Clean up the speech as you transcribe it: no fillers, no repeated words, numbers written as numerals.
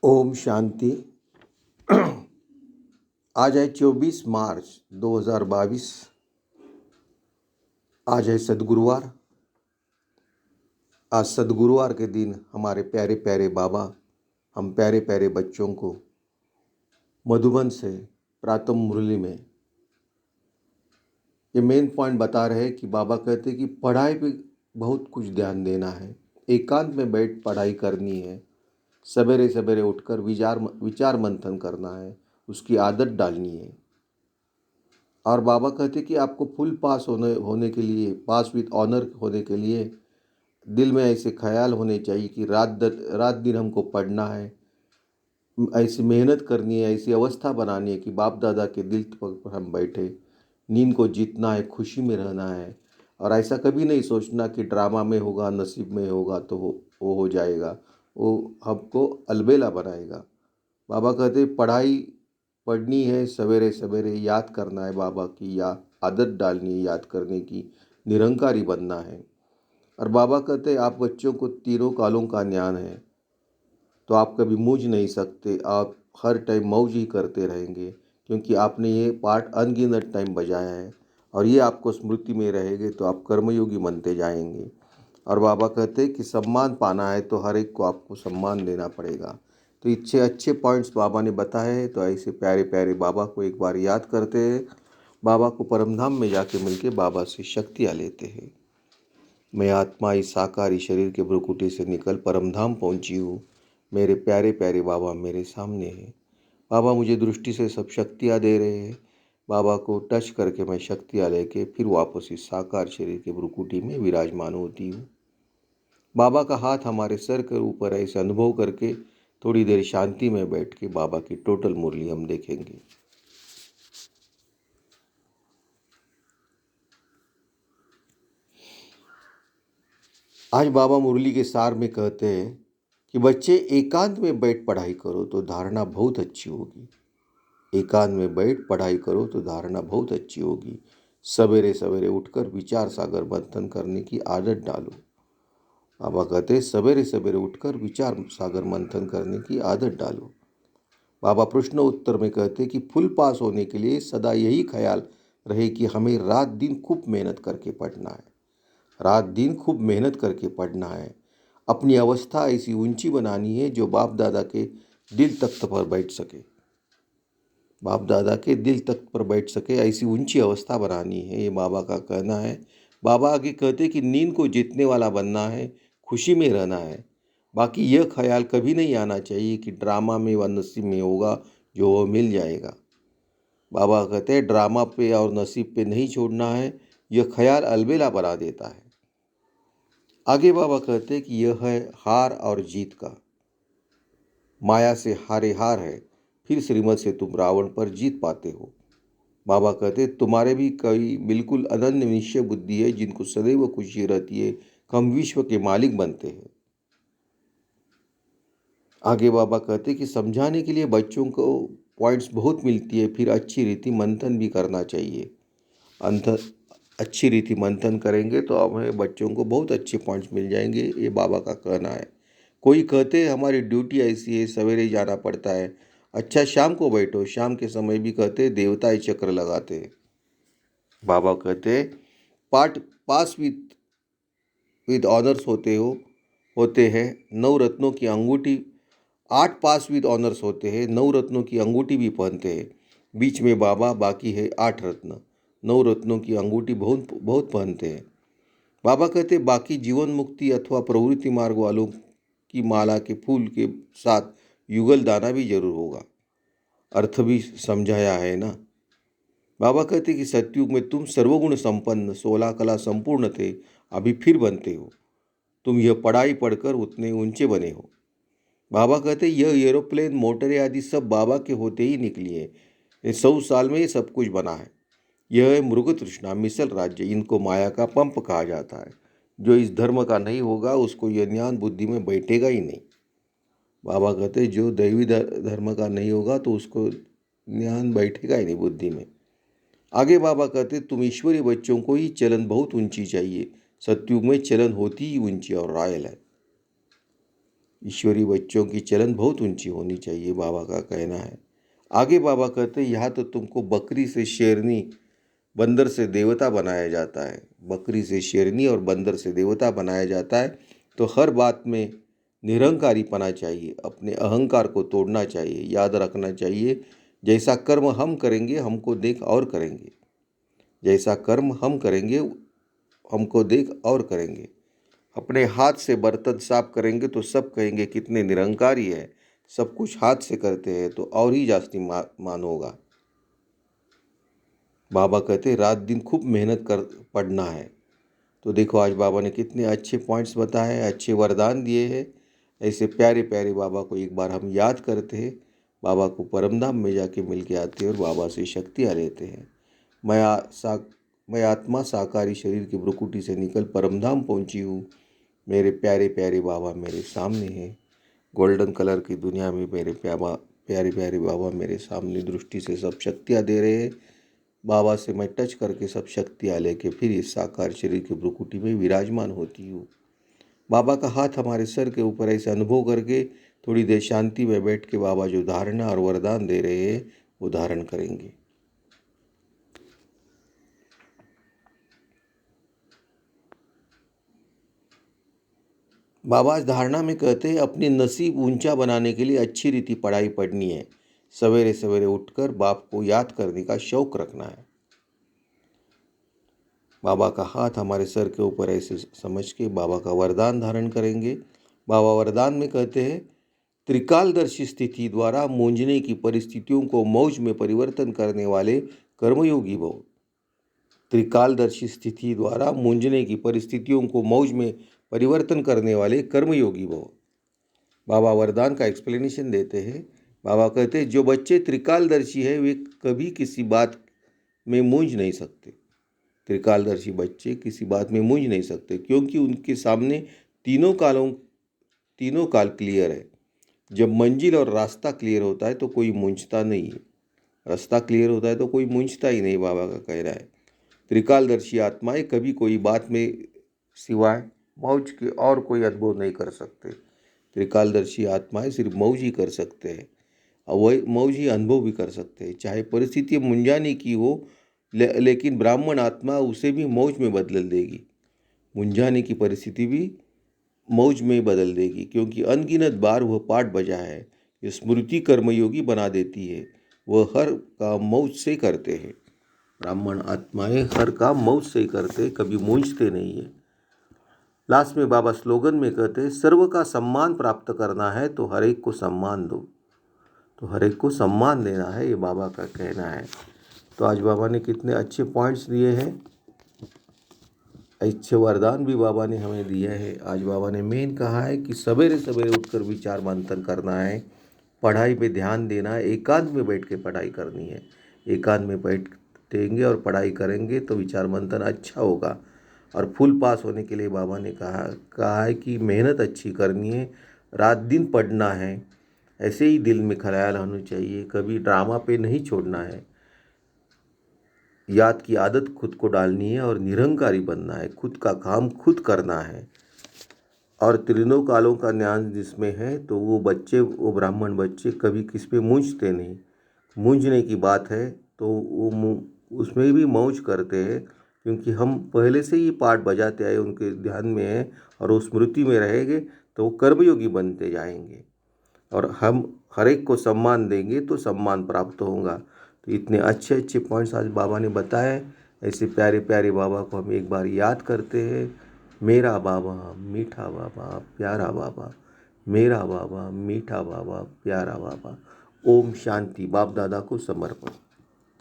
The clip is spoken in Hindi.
ओम शांति। आज है 24 मार्च 2022। आज है सद्गुरुवार। आज सद्गुरुवार के दिन हमारे प्यारे प्यारे बाबा हम प्यारे प्यारे बच्चों को मधुबन से प्रातः मुरली में ये मेन पॉइंट बता रहे हैं कि बाबा कहते हैं कि पढ़ाई पे बहुत कुछ ध्यान देना है। एकांत में बैठ पढ़ाई करनी है। सवेरे सवेरे उठकर विचार मंथन करना है। उसकी आदत डालनी है। और बाबा कहते कि आपको फुल पास होने के लिए, पास विथ ऑनर होने के लिए दिल में ऐसे ख्याल होने चाहिए कि रात दिन हमको पढ़ना है, ऐसी मेहनत करनी है, ऐसी अवस्था बनानी है कि बाप दादा के दिल पर हम बैठे। नींद को जीतना है, खुशी में रहना है। और ऐसा कभी नहीं सोचना कि ड्रामा में होगा, नसीब में होगा तो वो हो जाएगा। वो हमको अलबेला बनाएगा। बाबा कहते पढ़ाई पढ़नी है, सवेरे सवेरे याद करना है बाबा की, या आदत डालनी है याद करने की, निरंकारी बनना है। और बाबा कहते आप बच्चों को तीनों कालों का ज्ञान है, तो आप कभी मूझ नहीं सकते। आप हर टाइम मौज ही करते रहेंगे, क्योंकि आपने ये पाठ अनगिनत टाइम बजाया है और ये आपको स्मृति में रहेंगे तो आप कर्मयोगी बनते जाएंगे। और बाबा कहते हैं कि सम्मान पाना है तो हर एक को आपको सम्मान देना पड़ेगा। तो इच्छे अच्छे पॉइंट्स बाबा ने बताए हैं। तो ऐसे प्यारे प्यारे बाबा को एक बार याद करते हैं। बाबा को परमधाम में जाके मिलके बाबा से शक्तियाँ लेते हैं। मैं आत्मा इस साकारी शरीर के भ्रुकुटी से निकल परमधाम पहुंची हूँ। मेरे प्यारे प्यारे बाबा मेरे सामने हैं। बाबा मुझे दृष्टि से सब शक्तियाँ दे रहे हैं। बाबा को टच करके मैं शक्तियाँ लेके फिर वापस इस साकार शरीर के भ्रुकुटी में विराजमान होती हूँ। बाबा का हाथ हमारे सर के ऊपर ऐसे अनुभव करके थोड़ी देर शांति में बैठ के बाबा की टोटल मुरली हम देखेंगे। आज बाबा मुरली के सार में कहते हैं कि बच्चे एकांत में बैठ पढ़ाई करो तो धारणा बहुत अच्छी होगी। एकांत में बैठ पढ़ाई करो तो धारणा बहुत अच्छी होगी। सवेरे सवेरे उठकर विचार सागर मंथन करने की आदत डालो। बाबा कहते हैं सवेरे सवेरे उठकर विचार सागर मंथन करने की आदत डालो। बाबा प्रश्न उत्तर में कहते कि फुल पास होने के लिए सदा यही ख्याल रहे कि हमें रात दिन खूब मेहनत करके पढ़ना है। रात दिन खूब मेहनत करके पढ़ना है। अपनी अवस्था ऐसी ऊंची बनानी है जो बाप दादा के दिल तख्त पर बैठ सके। बाप दादा के दिल तख्त पर बैठ सके, ऐसी ऊंची अवस्था बनानी है, ये बाबा का कहना है। बाबा आगे कहते कि नींद को जीतने वाला बनना है, खुशी में रहना है। बाकी यह ख्याल कभी नहीं आना चाहिए कि ड्रामा में व नसीब में होगा जो वो मिल जाएगा। बाबा कहते हैं ड्रामा पे और नसीब पे नहीं छोड़ना है, यह ख्याल अलबेला बना देता है। आगे बाबा कहते हैं कि यह है हार और जीत का। माया से हारे हार है, फिर श्रीमत से तुम रावण पर जीत पाते हो। बाबा कहते तुम्हारे भी कई बिल्कुल अनन्य निश्चय बुद्धि है, जिनको सदैव खुशी रहती है कि हम विश्व के मालिक बनते हैं। आगे बाबा कहते कि समझाने के लिए बच्चों को पॉइंट्स बहुत मिलती है, फिर अच्छी रीति मंथन भी करना चाहिए। अंत अच्छी रीति मंथन करेंगे तो हमें बच्चों को बहुत अच्छे पॉइंट्स मिल जाएंगे, ये बाबा का कहना है। कोई कहते हैं हमारी ड्यूटी ऐसी है, सवेरे जाना पड़ता है। अच्छा शाम को बैठो, शाम के समय भी कहते हैं देवता ही चक्र लगाते हैं। बाबा कहते हैं पाठ पास विद ऑनर्स होते हैं। नौ रत्नों की अंगूठी 8 पास विद ऑनर्स होते हैं, 9 रत्नों की अंगूठी भी पहनते हैं। बीच में बाबा, बाकी है 8 रत्न। 9 रत्नों की अंगूठी बहुत बहुत पहनते हैं। बाबा कहते बाकी जीवन मुक्ति अथवा प्रवृत्ति मार्ग वालों की माला के फूल के साथ युगल दाना भी जरूर होगा। अर्थ भी समझाया है ना। बाबा कहते कि सतयुग में तुम सर्वगुण संपन्न 16 कला संपूर्ण थे, अभी फिर बनते हो। तुम यह पढ़ाई पढ़कर उतने ऊंचे बने हो। बाबा कहते यह एरोप्लेन मोटरें आदि सब बाबा के होते ही निकली है। 100 साल में ही सब कुछ बना है। यह है मृग तृष्णा, मिसल राज्य, इनको माया का पंप कहा जाता है। जो इस धर्म का नहीं होगा उसको यह ज्ञान बुद्धि में बैठेगा ही नहीं। बाबा कहते जो दैवी धर्म का नहीं होगा तो उसको ज्ञान बैठेगा ही नहीं बुद्धि में। आगे बाबा कहते तुम ईश्वरीय बच्चों को ही चलन बहुत ऊंची चाहिए। सतयुग में चलन होती ही ऊंची और रॉयल है। ईश्वरी बच्चों की चलन बहुत ऊंची होनी चाहिए, बाबा का कहना है। आगे बाबा कहते हैं, यहाँ तो तुमको बकरी से शेरनी, बंदर से देवता बनाया जाता है। बकरी से शेरनी और बंदर से देवता बनाया जाता है। तो हर बात में निरहंकारी पना चाहिए, अपने अहंकार को तोड़ना चाहिए। याद रखना चाहिए, जैसा कर्म हम करेंगे हमको देख और करेंगे। जैसा कर्म हम करेंगे हमको देख और करेंगे। अपने हाथ से बर्तन साफ करेंगे तो सब कहेंगे कितने निरंकारी है। सब कुछ हाथ से करते हैं तो और ही जास्ती मान होगा। बाबा कहते रात दिन खूब मेहनत कर पढ़ना है। तो देखो आज बाबा ने कितने अच्छे पॉइंट्स बताए, अच्छे वरदान दिए हैं। ऐसे प्यारे प्यारे बाबा को एक बार हम याद करते हैं। बाबा को परमधाम में जाके मिल के आते हैं और बाबा से शक्तियाँ लेते हैं। मैं आत्मा साकारी शरीर की भ्रुकुटी से निकल परमधाम पहुंची हूँ। मेरे प्यारे प्यारे बाबा मेरे सामने हैं। गोल्डन कलर की दुनिया में मेरे प्यारे प्यारे बाबा मेरे सामने दृष्टि से सब शक्तियाँ दे रहे हैं। बाबा से मैं टच करके सब शक्तियाँ लेके फिर इस साकार शरीर की भ्रुकुटी में विराजमान होती हूँ। बाबा का हाथ हमारे सर के ऊपर ऐसे अनुभव करके थोड़ी देर शांति में बैठ के बाबा जो धारणा और वरदान दे रहे हैं वो धारण करेंगे। बाबा इस धारणा में कहते हैं, अपने नसीब ऊंचा बनाने के लिए अच्छी रीति पढ़ाई पढ़नी है। सवेरे सवेरे उठकर बाप को याद करने का शौक रखना है। बाबा का हाथ हमारे सर के ऊपर ऐसे समझ के बाबा का वरदान धारण करेंगे। बाबा वरदान में कहते हैं, त्रिकालदर्शी स्थिति द्वारा मूंझने की परिस्थितियों को मौज में परिवर्तन करने वाले कर्मयोगी भव। त्रिकालदर्शी स्थिति द्वारा मूंझने की परिस्थितियों को मौज में परिवर्तन करने वाले कर्मयोगी भव। बाबा वरदान का एक्सप्लेनेशन देते हैं। बाबा कहते हैं, जो बच्चे त्रिकालदर्शी है वे कभी किसी बात में मूंझ नहीं सकते। त्रिकालदर्शी बच्चे किसी बात में मूंझ नहीं सकते क्योंकि उनके सामने तीनों काल क्लियर है। जब मंजिल और रास्ता क्लियर होता है तो कोई मूंझता नहीं है। रास्ता क्लियर होता है तो कोई मूंझता ही नहीं, बाबा का कहना है। त्रिकालदर्शी आत्माएं कभी कोई बात में सिवाय मौज के और कोई अनुभव नहीं कर सकते। त्रिकालदर्शी आत्माएं सिर्फ मौज ही कर सकते हैं और वही मौज ही अनुभव भी कर सकते हैं, चाहे परिस्थिति मुंझाने की हो। लेकिन ब्राह्मण आत्मा उसे भी मौज में बदल देगी। मुंझाने की परिस्थिति भी मौज में बदल देगी क्योंकि अनगिनत बार वह पाठ बजा है। ये स्मृति कर्मयोगी बना देती है। वह हर काम मौज से करते हैं। ब्राह्मण आत्माएं हर काम मौज से करते, कभी मूंझते नहीं है। लास्ट में बाबा स्लोगन में कहते हैं, सर्व का सम्मान प्राप्त करना है तो हर एक को सम्मान दो। तो हर एक को सम्मान देना है, ये बाबा का कहना है। तो आज बाबा ने कितने अच्छे पॉइंट्स दिए हैं। अच्छे वरदान भी बाबा ने हमें दिया है। आज बाबा ने मेन कहा है कि सवेरे सवेरे उठकर विचार मंथन करना है, पढ़ाई पे ध्यान देना है, एकांत में बैठ के पढ़ाई करनी है। एकांत में बैठेंगे और पढ़ाई करेंगे तो विचार मंथन अच्छा होगा। और फुल पास होने के लिए बाबा ने कहा है कि मेहनत अच्छी करनी है, रात दिन पढ़ना है। ऐसे ही दिल में ख्याल होना चाहिए, कभी ड्रामा पे नहीं छोड़ना है। याद की आदत खुद को डालनी है और निरंकारी बनना है। खुद का काम खुद करना है। और तीनों कालों का ज्ञान जिसमें है तो वो ब्राह्मण बच्चे कभी किस पे मूंझते नहीं। मूंझने की बात है तो वो उसमें भी मौज करते हैं क्योंकि हम पहले से ही पाठ बजाते आए, उनके ध्यान में है और वो स्मृति में रहेंगे तो वो कर्मयोगी बनते जाएंगे। और हम हर एक को सम्मान देंगे तो सम्मान प्राप्त होगा। तो इतने अच्छे अच्छे पॉइंट्स आज बाबा ने बताए। ऐसे प्यारे प्यारे बाबा को हम एक बार याद करते हैं। मेरा बाबा मीठा बाबा प्यारा बाबा, मेरा बाबा मीठा बाबा प्यारा बाबा। ओम शांति। बाप दादा को समर्पण।